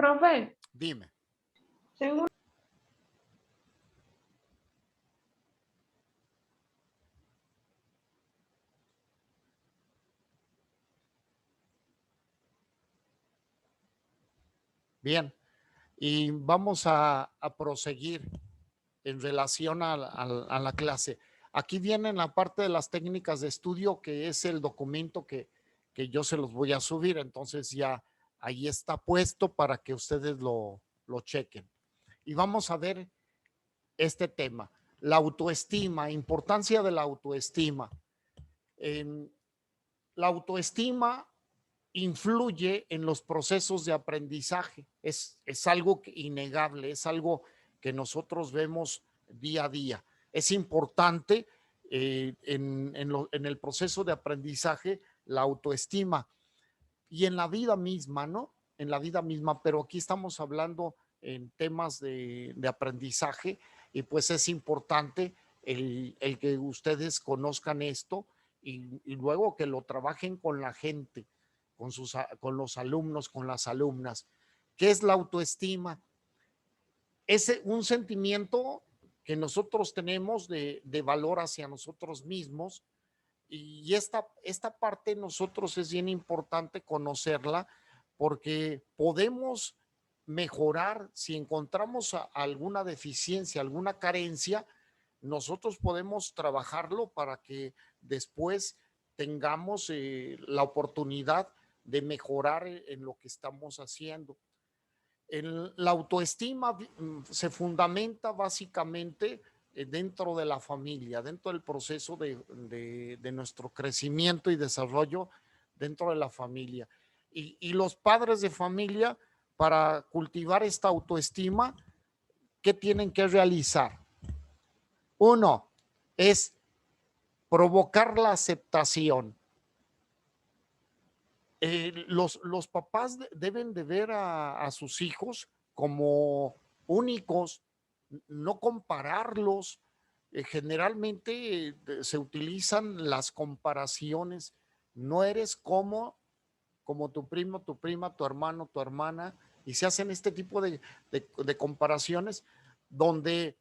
Profe, Dime. según Bien, y vamos a proseguir en relación a la clase. Aquí viene la parte de las técnicas de estudio, que es el documento que yo se los voy a subir. Entonces ya ahí está puesto para que ustedes lo chequen. Y vamos a ver este tema, la autoestima, importancia de la autoestima. La autoestima influye en los procesos de aprendizaje. Es algo innegable, es algo que nosotros vemos día a día. Es importante en el proceso de aprendizaje la autoestima y en la vida misma, ¿no? En la vida misma, pero aquí estamos hablando en temas de aprendizaje y pues es importante el que ustedes conozcan esto y luego que lo trabajen con la gente, con los alumnos, con las alumnas. ¿Qué es la autoestima? Es un sentimiento que nosotros tenemos de valor hacia nosotros mismos y esta parte nosotros es bien importante conocerla porque podemos mejorar si encontramos alguna deficiencia, alguna carencia, nosotros podemos trabajarlo para que después tengamos la oportunidad de mejorar en lo que estamos haciendo. La autoestima se fundamenta básicamente dentro de la familia, dentro del proceso de nuestro crecimiento y desarrollo dentro de la familia. Y los padres de familia, para cultivar esta autoestima, ¿qué tienen que realizar? Uno es provocar la aceptación. Los papás deben de ver a sus hijos como únicos, no compararlos. Generalmente se utilizan las comparaciones. No eres como tu primo, tu prima, tu hermano, tu hermana, y se hacen este tipo de comparaciones donde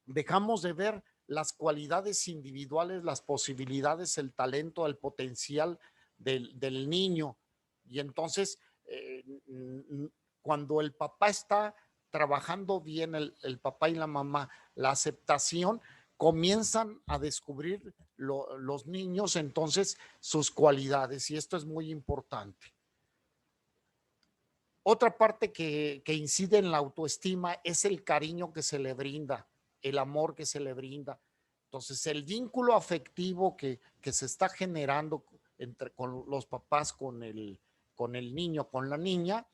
dejamos de ver las cualidades individuales, las posibilidades, el talento, el potencial del niño. Y entonces, cuando el papá está trabajando bien, el papá y la mamá, la aceptación, comienzan a descubrir los niños entonces sus cualidades y esto es muy importante. Otra parte que incide en la autoestima es el cariño que se le brinda, el amor que se le brinda. Entonces, el vínculo afectivo que se está generando con los papás, con el niño, con la niña,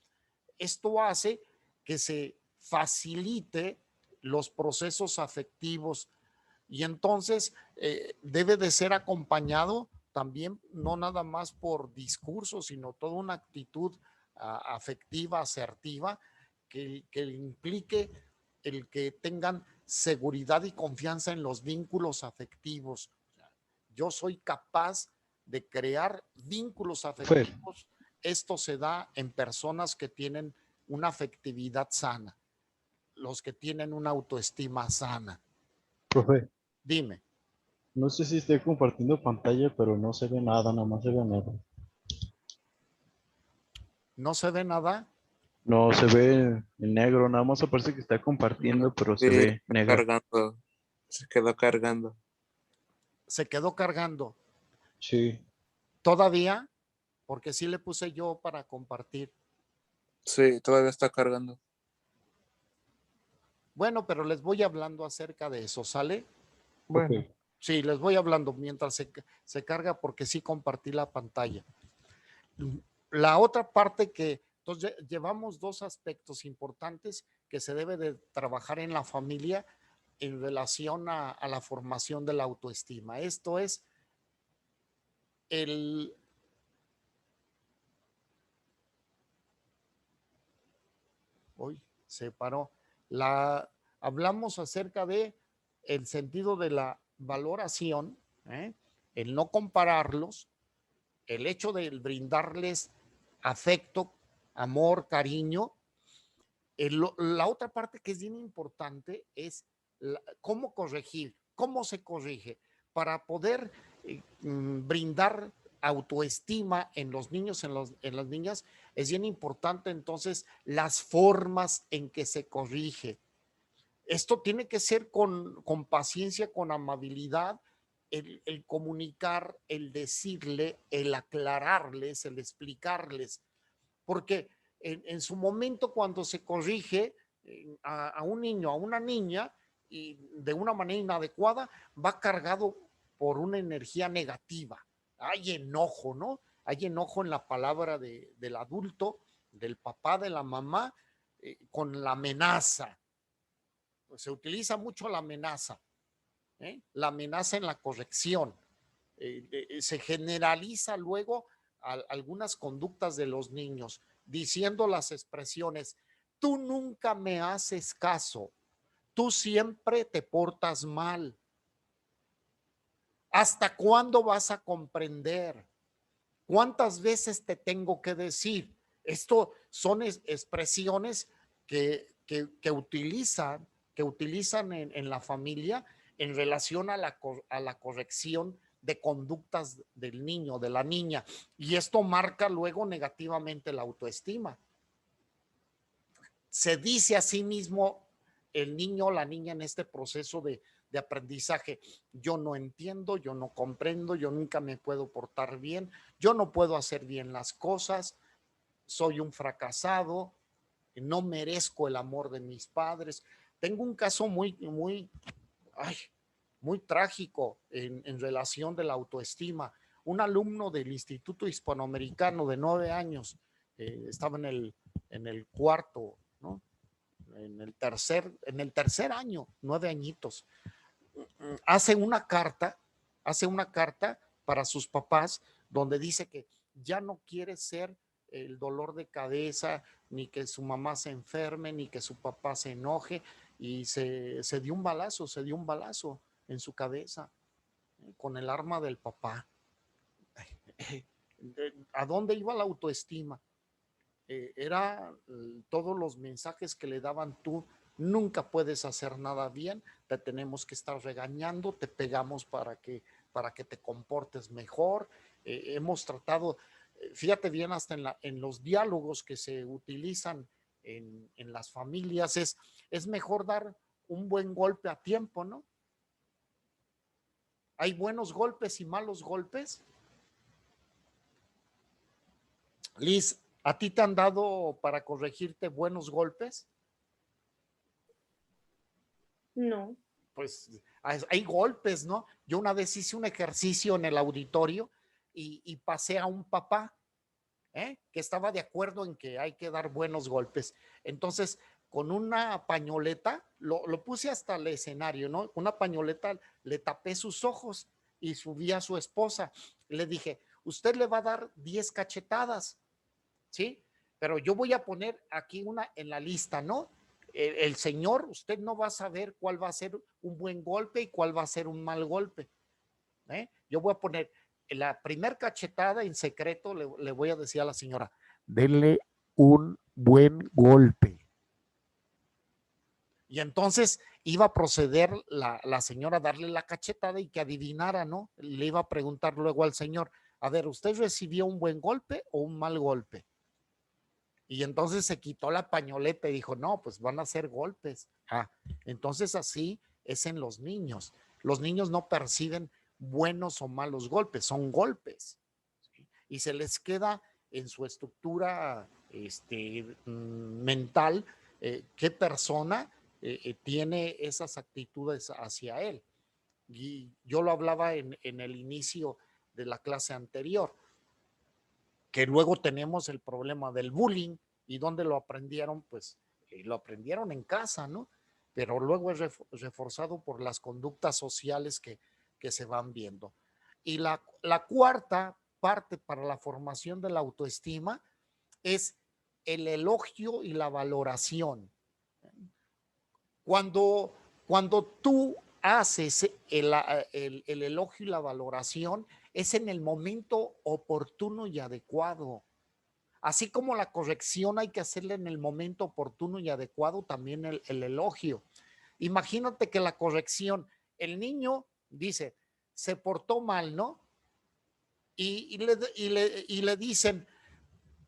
esto hace que se facilite los procesos afectivos y entonces debe de ser acompañado también, no nada más por discursos, sino toda una actitud afectiva, asertiva, que implique el que tengan seguridad y confianza en los vínculos afectivos. Yo soy capaz de crear vínculos afectivos. Esto se da en personas que tienen una afectividad sana, los que tienen una autoestima sana. Profe, Dime. no sé si estoy compartiendo pantalla, pero no se ve nada, nada más se ve negro. ¿No se ve nada? No, se ve en negro, nada más parece que está compartiendo, pero se ve Está negro. cargando, se quedó cargando. Se quedó cargando. Sí. ¿Todavía? Porque sí le puse yo para compartir. Sí, todavía está cargando. Bueno, pero les voy hablando acerca de eso, ¿sale? Bueno. Okay. Sí, les voy hablando mientras se carga porque sí compartí la pantalla. La otra parte que, entonces llevamos dos aspectos importantes que se debe de trabajar en la familia en relación a la formación de la autoestima. Esto es Uy, se paró. Hablamos acerca de el sentido de la valoración, el no compararlos, el hecho de brindarles afecto, amor, cariño, La otra parte que es bien importante es cómo corregir, cómo se corrige para poder brindar autoestima en los niños, en las niñas. Es bien importante entonces las formas en que se corrige. Esto tiene que ser con paciencia, con amabilidad, el comunicar, el decirle, el aclararles, el explicarles, porque en su momento cuando se corrige a un niño, a una niña, y de una manera inadecuada, va cargado por una energía negativa. Hay enojo, ¿no? Hay enojo en la palabra del adulto, del papá, de la mamá, con la amenaza. Pues se utiliza mucho la amenaza en la corrección. Se generaliza luego algunas conductas de los niños, diciendo las expresiones: tú nunca me haces caso, tú siempre te portas mal. ¿Hasta cuándo vas a comprender? ¿Cuántas veces te tengo que decir? Esto son expresiones que utilizan en la familia en relación a la corrección de conductas del niño, de la niña. Y esto marca luego negativamente la autoestima. Se dice a sí mismo el niño o la niña en este proceso de aprendizaje: yo no entiendo, yo no comprendo, yo nunca me puedo portar bien, yo no puedo hacer bien las cosas, soy un fracasado, no merezco el amor de mis padres. Tengo un caso muy trágico en relación de la autoestima. Un alumno del Instituto Hispanoamericano de 9 años, estaba en el cuarto, ¿no? En el tercer año, 9 añitos, hace una carta para sus papás donde dice que ya no quiere ser el dolor de cabeza, ni que su mamá se enferme, ni que su papá se enoje, y se dio un balazo en su cabeza con el arma del papá. ¿A dónde iba la autoestima? Era todos los mensajes que le daban: tú nunca puedes hacer nada bien, te tenemos que estar regañando, te pegamos para que te comportes mejor. Hemos tratado, fíjate bien, hasta en los diálogos que se utilizan en las familias, es mejor dar un buen golpe a tiempo, ¿no? Hay buenos golpes y malos golpes. Liz, ¿a ti te han dado para corregirte buenos golpes? No. Pues hay golpes, ¿no? Yo una vez hice un ejercicio en el auditorio y pasé a un papá que estaba de acuerdo en que hay que dar buenos golpes. Entonces, con una pañoleta, lo puse hasta el escenario, ¿no? Una pañoleta, le tapé sus ojos y subí a su esposa. Le dije: usted le va a dar 10 cachetadas, ¿sí? Pero yo voy a poner aquí una en la lista, ¿no? El señor, usted no va a saber cuál va a ser un buen golpe y cuál va a ser un mal golpe. Yo voy a poner la primer cachetada en secreto, le voy a decir a la señora: denle un buen golpe. Y entonces iba a proceder la señora a darle la cachetada y que adivinara, ¿no? Le iba a preguntar luego al señor: a ver, ¿usted recibió un buen golpe o un mal golpe? Y entonces se quitó la pañoleta y dijo: no, pues van a ser golpes. Entonces así es en los niños. Los niños no perciben buenos o malos golpes, son golpes. ¿Sí? Y se les queda en su estructura mental qué persona tiene esas actitudes hacia él. Y yo lo hablaba en el inicio de la clase anterior, que luego tenemos el problema del bullying. ¿Y dónde lo aprendieron? Pues lo aprendieron en casa, ¿no? Pero luego es reforzado por las conductas sociales que se van viendo. Y la cuarta parte para la formación de la autoestima es el elogio y la valoración. Cuando tú haces el elogio y la valoración, es en el momento oportuno y adecuado. Así como la corrección hay que hacerla en el momento oportuno y adecuado, también el elogio. Imagínate que la corrección, el niño dice, se portó mal, ¿no? Y le dicen,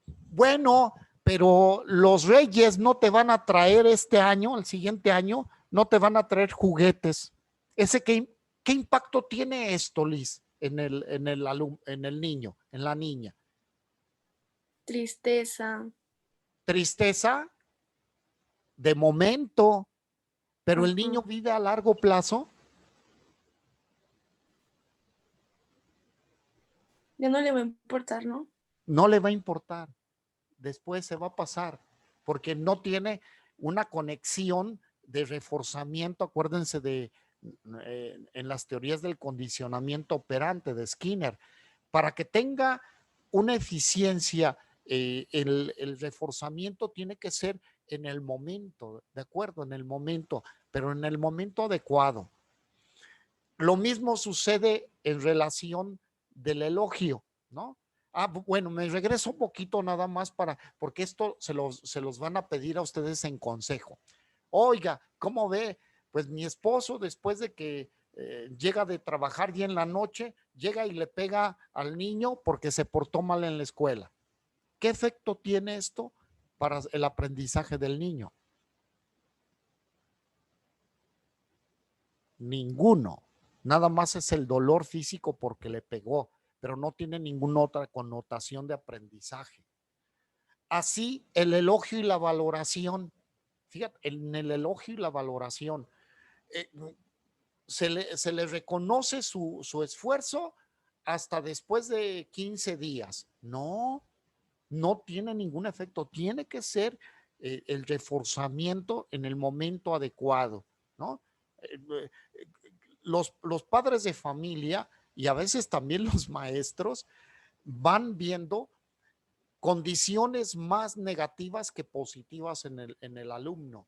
bueno, pero los reyes no te van a traer este año, el siguiente año, no te van a traer juguetes. ¿Qué impacto tiene esto, Liz, en el niño, en la niña? Tristeza. Tristeza de momento, pero el niño Ajá. vive a largo plazo. Ya no le va a importar, ¿no? No le va a importar. Después se va a pasar porque no tiene una conexión de reforzamiento. Acuérdense de en las teorías del condicionamiento operante de Skinner, para que tenga una eficiencia, el reforzamiento tiene que ser en el momento, de acuerdo, en el momento, pero en el momento adecuado. Lo mismo sucede en relación del elogio, ¿no? Bueno, me regreso un poquito nada más porque esto se los van a pedir a ustedes en consejo. Oiga, ¿cómo ve? Pues mi esposo, después de que llega de trabajar y en la noche, llega y le pega al niño porque se portó mal en la escuela. ¿Qué efecto tiene esto para el aprendizaje del niño? Ninguno. Nada más es el dolor físico porque le pegó, pero no tiene ninguna otra connotación de aprendizaje. Así, el elogio y la valoración. Fíjate, en el elogio y la valoración, eh, se le reconoce su esfuerzo hasta después de 15 días. No, no tiene ningún efecto. Tiene que ser el reforzamiento en el momento adecuado, ¿no? Eh, los padres de familia y a veces también los maestros van viendo condiciones más negativas que positivas en el alumno.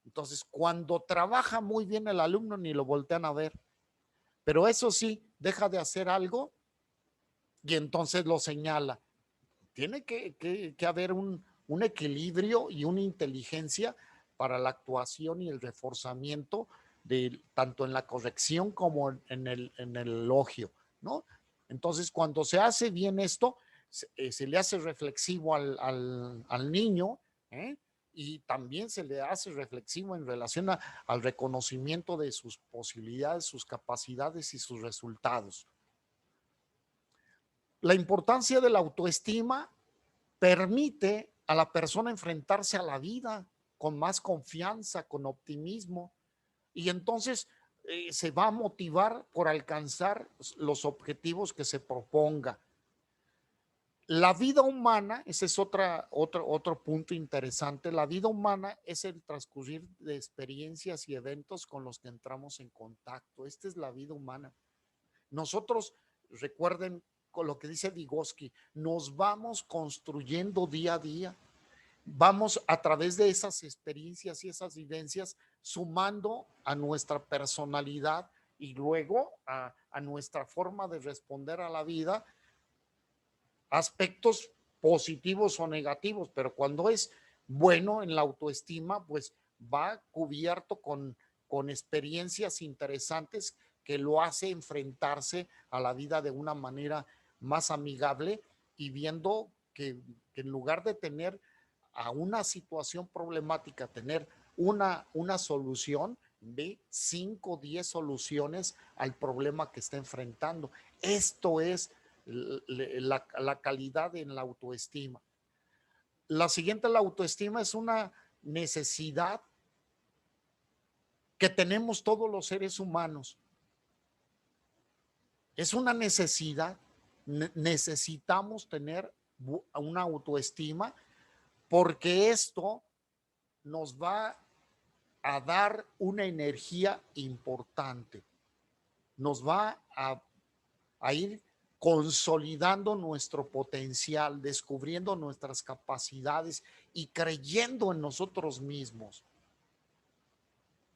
Entonces, cuando trabaja muy bien el alumno, ni lo voltean a ver. Pero eso sí, deja de hacer algo y entonces lo señala. Tiene que haber un equilibrio y una inteligencia para la actuación y el reforzamiento de tanto en la corrección como en el elogio, ¿no? Entonces, cuando se hace bien esto, se le hace reflexivo al niño, ¿eh? Y también se le hace reflexivo en relación al reconocimiento de sus posibilidades, sus capacidades y sus resultados. La importancia de la autoestima permite a la persona enfrentarse a la vida con más confianza, con optimismo, y entonces se va a motivar por alcanzar los objetivos que se proponga. La vida humana, ese es otro punto interesante, la vida humana es el transcurrir de experiencias y eventos con los que entramos en contacto. Esta es la vida humana. Nosotros, recuerden con lo que dice Vygotsky, nos vamos construyendo día a día, vamos a través de esas experiencias y esas vivencias sumando a nuestra personalidad y luego a nuestra forma de responder a la vida, aspectos positivos o negativos, pero cuando es bueno en la autoestima, pues va cubierto con experiencias interesantes que lo hace enfrentarse a la vida de una manera más amigable y viendo que en lugar de tener a una situación problemática, tener una solución, ve 5 o 10 soluciones al problema que está enfrentando. Esto es la calidad en la autoestima. La siguiente, la autoestima es una necesidad que tenemos todos los seres humanos. Es una necesidad. Necesitamos tener una autoestima porque esto nos va a dar una energía importante. Nos va a ir consolidando nuestro potencial, descubriendo nuestras capacidades y creyendo en nosotros mismos.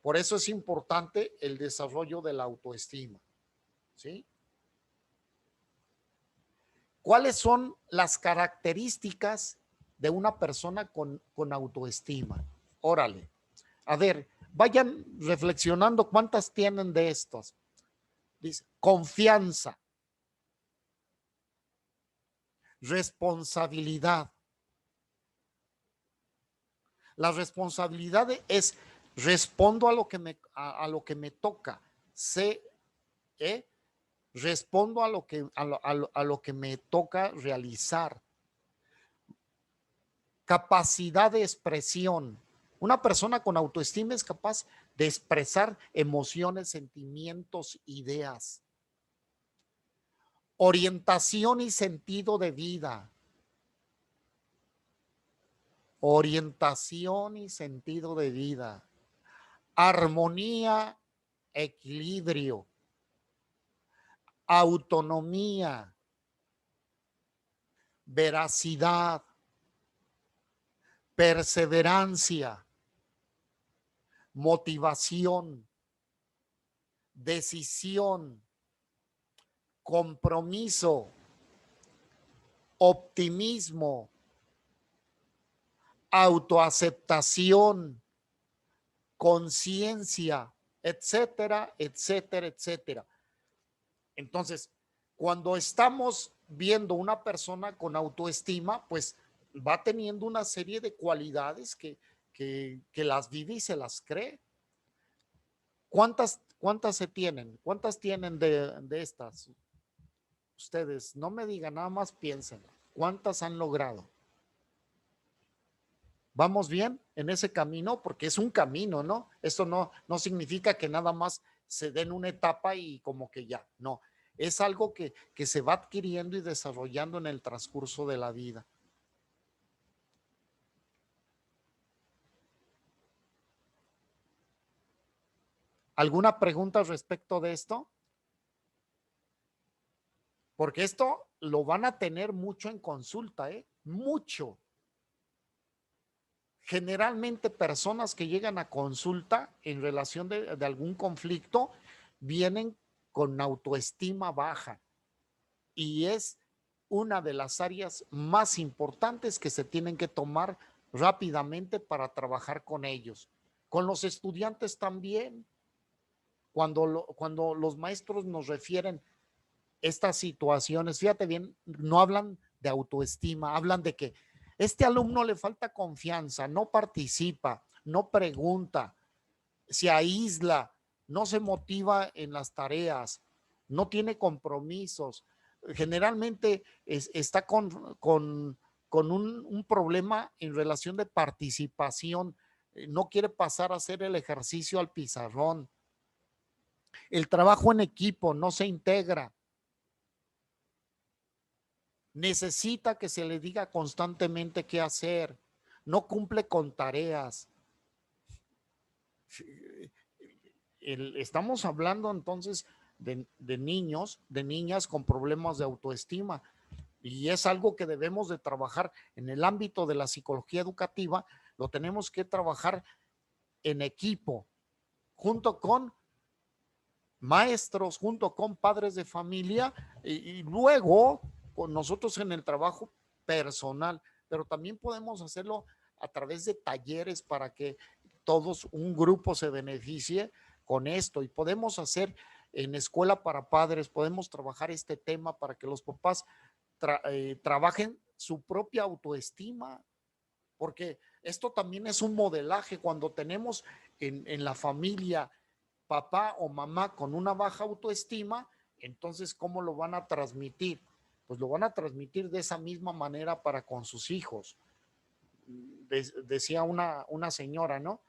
Por eso es importante el desarrollo de la autoestima, ¿sí? ¿Cuáles son las características de una persona con autoestima? Órale. A ver, vayan reflexionando cuántas tienen de estos. Dice, confianza, responsabilidad. La responsabilidad es respondo a lo que me toca, respondo a lo que me toca realizar. Capacidad de expresión. Una persona con autoestima es capaz de expresar emociones, sentimientos, ideas. Orientación y sentido de vida. Orientación y sentido de vida. Armonía, equilibrio. Autonomía. Veracidad. Perseverancia. Motivación. Decisión. Compromiso. Optimismo. Autoaceptación, conciencia, etcétera, etcétera, etcétera. Entonces, cuando estamos viendo una persona con autoestima, pues va teniendo una serie de cualidades que las vive y se las cree. ¿Cuántas se tienen? ¿Cuántas tienen de estas? Ustedes, no me digan, nada más piensen. ¿Cuántas han logrado? ¿Vamos bien en ese camino? Porque es un camino, ¿no? Esto no significa que nada más se den una etapa y como que ya, no. Es algo que se va adquiriendo y desarrollando en el transcurso de la vida. ¿Alguna pregunta respecto de esto? Porque esto lo van a tener mucho en consulta, ¿eh? Mucho. Generalmente personas que llegan a consulta en relación de algún conflicto vienen con autoestima baja y es una de las áreas más importantes que se tienen que tomar rápidamente para trabajar con ellos. Con los estudiantes también, cuando los maestros nos refieren estas situaciones, fíjate bien, no hablan de autoestima, hablan de que este alumno le falta confianza, no participa, no pregunta, se aísla, no se motiva en las tareas, no tiene compromisos. Generalmente está con un problema en relación de participación, no quiere pasar a hacer el ejercicio al pizarrón. El trabajo en equipo no se integra. Necesita que se le diga constantemente qué hacer, no cumple con tareas. Estamos hablando entonces de niños, de niñas con problemas de autoestima y es algo que debemos de trabajar en el ámbito de la psicología educativa, lo tenemos que trabajar en equipo, junto con maestros, junto con padres de familia y luego con nosotros en el trabajo personal, pero también podemos hacerlo a través de talleres para que todos, un grupo se beneficie con esto y podemos hacer en escuela para padres, podemos trabajar este tema para que los papás trabajen su propia autoestima, porque esto también es un modelaje cuando tenemos en la familia papá o mamá con una baja autoestima, entonces ¿cómo lo van a transmitir? Pues lo van a transmitir de esa misma manera para con sus hijos. Decía una señora, ¿no?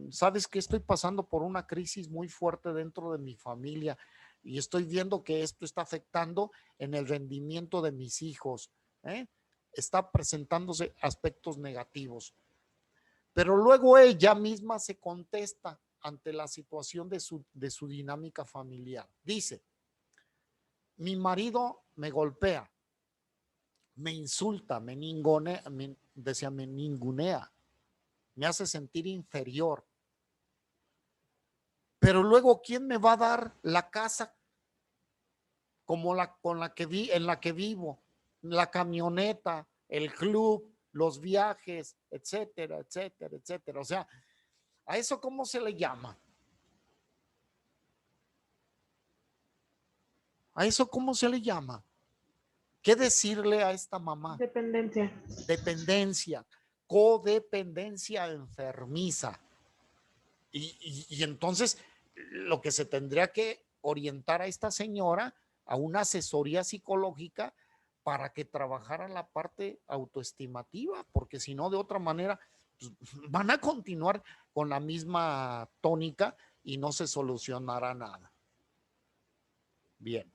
¿Sabes que estoy pasando por una crisis muy fuerte dentro de mi familia y estoy viendo que esto está afectando en el rendimiento de mis hijos? Está presentándose aspectos negativos. Pero luego ella misma se contesta ante la situación de su dinámica familiar. Dice, mi marido me golpea, me insulta, me ningunea, me hace sentir inferior. Pero luego, ¿quién me va a dar la casa como en la que vivo, la camioneta, el club, los viajes, etcétera, etcétera, etcétera. O sea, ¿a eso cómo se le llama? ¿A eso cómo se le llama? ¿Qué decirle a esta mamá? Dependencia. Dependencia, codependencia enfermiza. Y entonces lo que se tendría que orientar a esta señora a una asesoría psicológica para que trabajara la parte autoestimativa, porque si no, de otra manera, pues, van a continuar con la misma tónica y no se solucionará nada. Bien.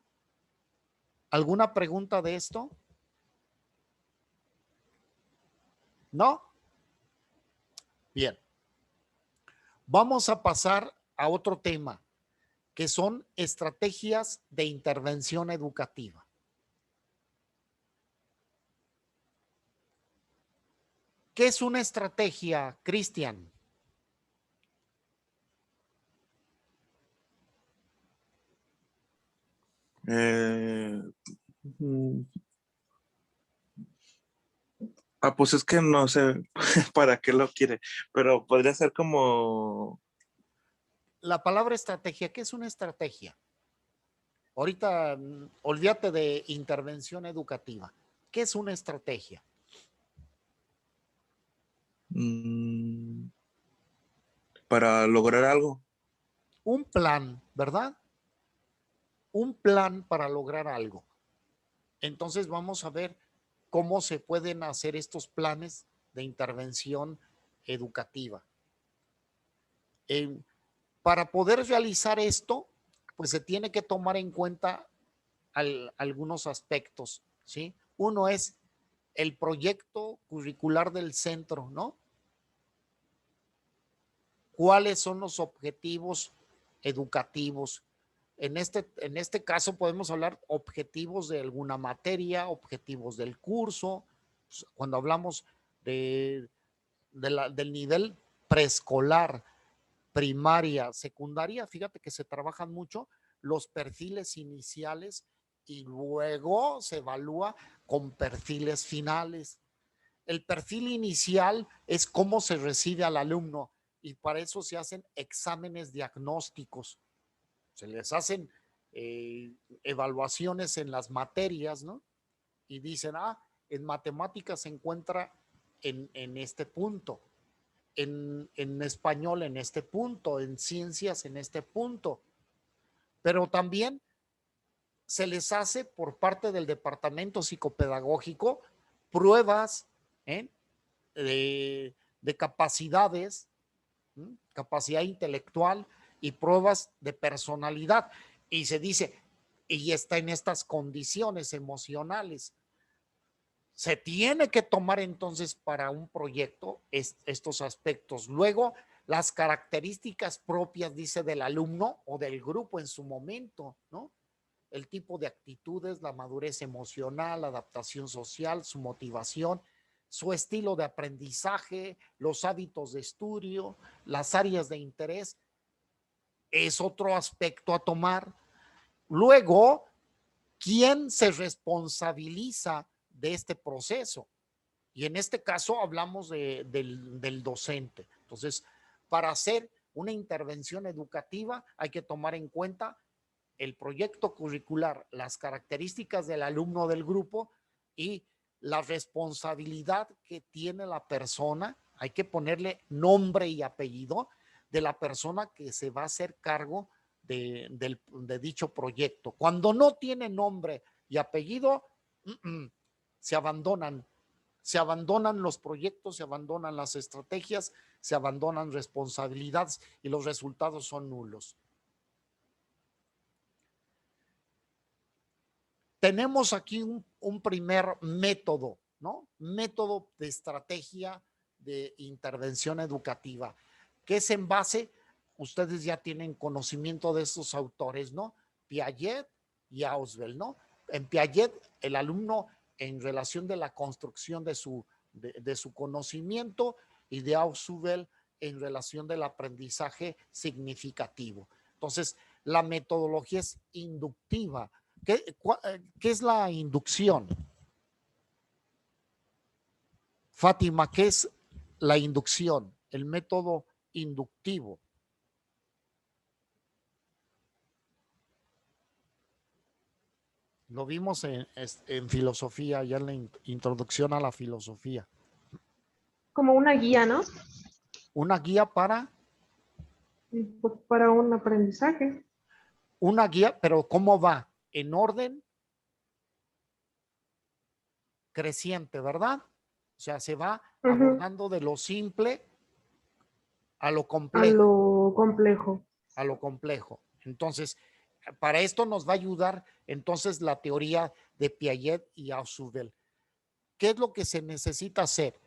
¿Alguna pregunta de esto? ¿No? Bien. Vamos a pasar a otro tema, que son estrategias de intervención educativa. ¿Qué es una estrategia, Cristian? Pues es que no sé para qué lo quiere, pero podría ser como... La palabra estrategia, ¿qué es una estrategia? Ahorita olvídate de intervención educativa. ¿Qué es una estrategia? Para lograr algo. Un plan, ¿verdad? Un plan para lograr algo. Entonces vamos a ver cómo se pueden hacer estos planes de intervención educativa. Para poder realizar esto, pues se tiene que tomar en cuenta algunos aspectos, ¿sí? Uno es el proyecto curricular del centro, ¿no? ¿Cuáles son los objetivos educativos? En este caso podemos hablar objetivos de alguna materia, objetivos del curso. Cuando hablamos del nivel preescolar, primaria, secundaria, fíjate que se trabajan mucho los perfiles iniciales y luego se evalúa con perfiles finales. El perfil inicial es cómo se recibe al alumno y para eso se hacen exámenes diagnósticos. Se les hacen evaluaciones en las materias, ¿no? Y dicen, en matemáticas se encuentra en este punto, en español en este punto, en ciencias en este punto. Pero también se les hace por parte del departamento psicopedagógico pruebas de capacidades, capacidad intelectual y pruebas de personalidad. Y se dice, y está en estas condiciones emocionales. Se tiene que tomar entonces para un proyecto estos aspectos. Luego, las características propias, dice, del alumno o del grupo en su momento, ¿no? El tipo de actitudes, la madurez emocional, la adaptación social, su motivación, su estilo de aprendizaje, los hábitos de estudio, las áreas de interés, es otro aspecto a tomar. Luego, ¿quién se responsabiliza de este proceso? Y en este caso hablamos del docente. Entonces, para hacer una intervención educativa hay que tomar en cuenta el proyecto curricular, las características del alumno del grupo y la responsabilidad que tiene la persona. Hay que ponerle nombre y apellido de la persona que se va a hacer cargo de dicho proyecto. Cuando no tiene nombre y apellido, se abandonan los proyectos, se abandonan las estrategias, se abandonan responsabilidades y los resultados son nulos. Tenemos aquí un primer método, ¿no? Método de estrategia de intervención educativa, que es en base, ustedes ya tienen conocimiento de estos autores, ¿no? Piaget y Ausubel, ¿no? En Piaget, el alumno en relación de la construcción de su conocimiento y de Ausubel en relación del aprendizaje significativo. Entonces, la metodología es inductiva. ¿Qué es la inducción? Fátima, ¿qué es la inducción? El método inductivo. Lo vimos en filosofía, ya en la introducción a la filosofía. Como una guía, ¿no? Una guía Pues para un aprendizaje. una guía, pero ¿cómo va? En orden creciente, ¿verdad? O sea, se va Ujú. abordando de lo simple a lo A complejo, lo complejo. a lo complejo. Entonces, para esto nos va a ayudar entonces la teoría de Piaget y Ausubel. ¿Qué es lo que se necesita hacer?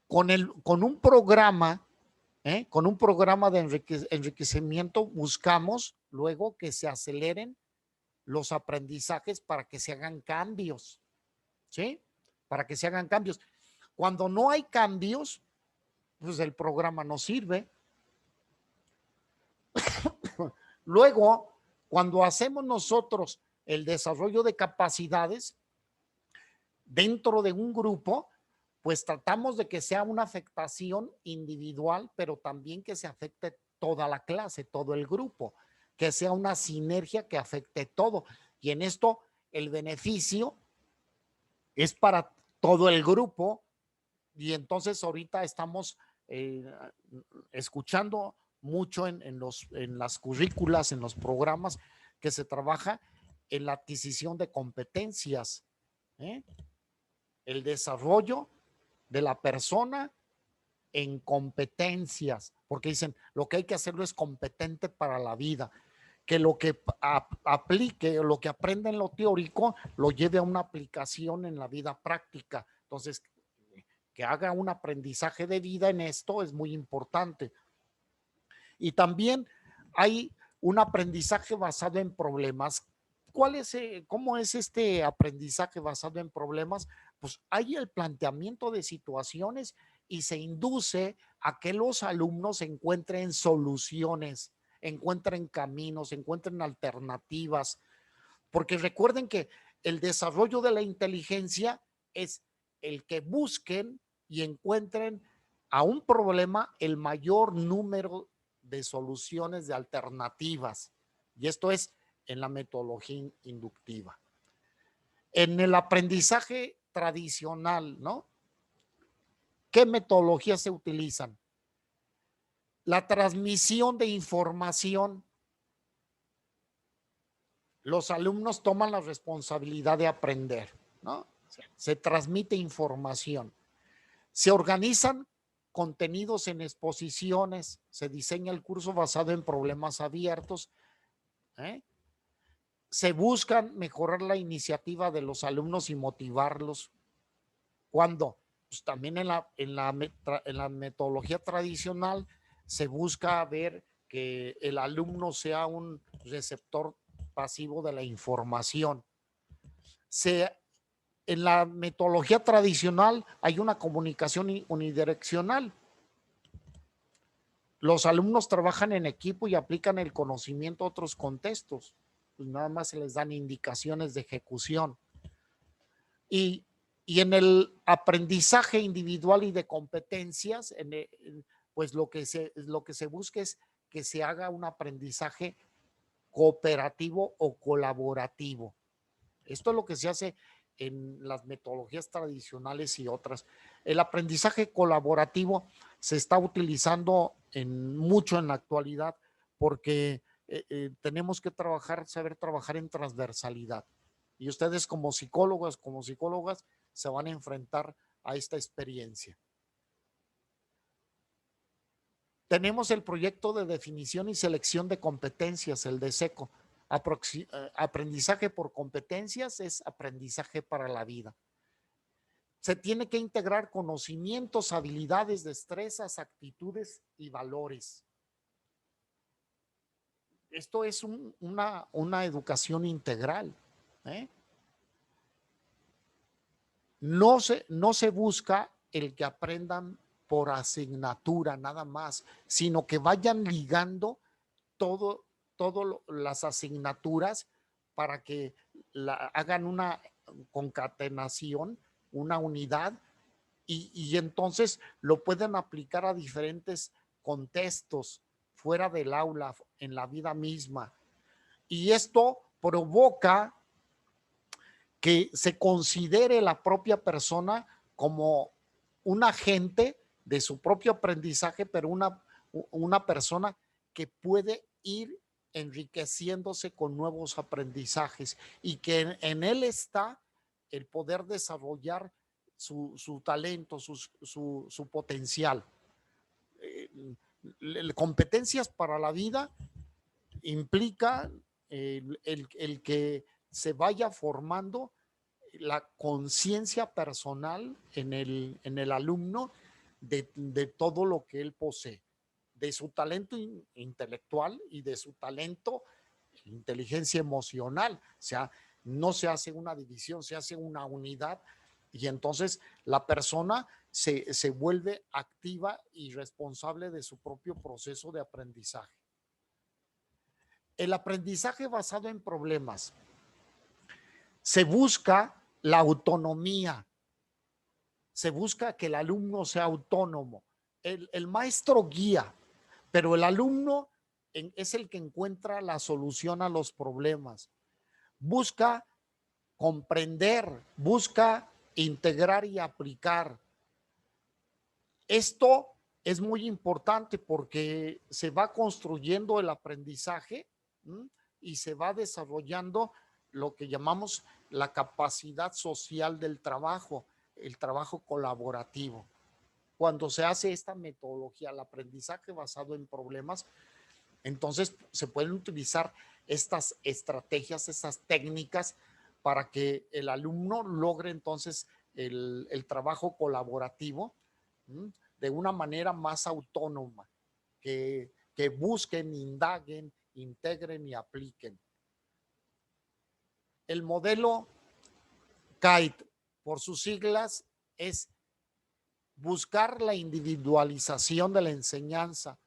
Con un programa, con un programa de enriquecimiento, buscamos luego que se aceleren los aprendizajes para que se hagan cambios, ¿sí? Para que se hagan cambios. Cuando no hay cambios, pues el programa no sirve. Luego, cuando hacemos nosotros el desarrollo de capacidades dentro de un grupo, pues tratamos de que sea una afectación individual, pero también que se afecte toda la clase, todo el grupo, que sea una sinergia que afecte todo. Y en esto el beneficio es para todo el grupo. Y entonces ahorita estamos escuchando mucho en las currículas, en los programas, que se trabaja en la adquisición de competencias, ¿eh? El desarrollo de la persona en competencias, porque dicen, lo que hay que hacerlo es competente para la vida, que lo que aplique, lo que aprenda en lo teórico, lo lleve a una aplicación en la vida práctica. Entonces, que haga un aprendizaje de vida en esto es muy importante. Y también hay un aprendizaje basado en problemas. ¿Cómo es este aprendizaje basado en problemas? Pues hay el planteamiento de situaciones y se induce a que los alumnos encuentren soluciones, encuentren caminos, encuentren alternativas, porque recuerden que el desarrollo de la inteligencia es el que busquen y encuentren a un problema el mayor número de soluciones, de alternativas. Y esto es en la metodología inductiva. En el aprendizaje tradicional, ¿no? ¿Qué metodologías se utilizan? La transmisión de información. Los alumnos toman la responsabilidad de aprender, ¿no? Se transmite información. Se organizan contenidos en exposiciones, se diseña el curso basado en problemas abiertos, ¿eh? Se buscan mejorar la iniciativa de los alumnos y motivarlos. ¿Cuándo? Pues también en la metodología tradicional se busca ver que el alumno sea un receptor pasivo de la información. En la metodología tradicional hay una comunicación unidireccional. Los alumnos trabajan en equipo y aplican el conocimiento a otros contextos. Pues nada más se les dan indicaciones de ejecución. Y en el aprendizaje individual y de competencias, pues lo que se busca es que se haga un aprendizaje cooperativo o colaborativo. Esto es lo que se hace en las metodologías tradicionales y otras. El aprendizaje colaborativo se está utilizando mucho en la actualidad porque tenemos que saber trabajar en transversalidad. Y ustedes como psicólogas, se van a enfrentar a esta experiencia. Tenemos el proyecto de definición y selección de competencias, el DESECO. Aprendizaje por competencias es aprendizaje para la vida. Se tiene que integrar conocimientos, habilidades, destrezas, actitudes y valores. Esto es una educación integral, ¿eh? No se busca el que aprendan por asignatura nada más, sino que vayan ligando todas las asignaturas para que hagan una concatenación, una unidad y entonces lo pueden aplicar a diferentes contextos fuera del aula, en la vida misma. Y esto provoca que se considere la propia persona como un agente de su propio aprendizaje, pero una persona que puede ir enriqueciéndose con nuevos aprendizajes y que en él está el poder desarrollar su talento, su potencial. Competencias para la vida implica el que se vaya formando la conciencia personal en el alumno de todo lo que él posee, de su talento intelectual y de su talento, inteligencia emocional. O sea, no se hace una división, se hace una unidad y entonces la persona se vuelve activa y responsable de su propio proceso de aprendizaje. El aprendizaje basado en problemas. Se busca la autonomía, se busca que el alumno sea autónomo. El maestro guía, pero el alumno es el que encuentra la solución a los problemas. Busca comprender, busca integrar y aplicar. Esto es muy importante porque se va construyendo el aprendizaje y se va desarrollando lo que llamamos la capacidad social del trabajo, el trabajo colaborativo. Cuando se hace esta metodología, el aprendizaje basado en problemas, entonces se pueden utilizar estas estrategias, estas técnicas para que el alumno logre entonces el trabajo colaborativo de una manera más autónoma, que busquen, indaguen, integren y apliquen. El modelo KITE, por sus siglas, es buscar la individualización de la enseñanza.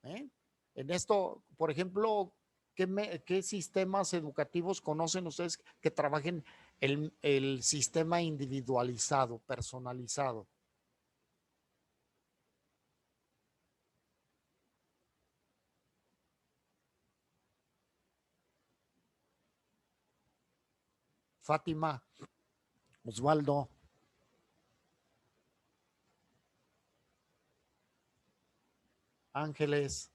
En esto, por ejemplo, ¿qué sistemas educativos conocen ustedes que trabajen el sistema individualizado, personalizado? Fátima, Osvaldo. Ángeles.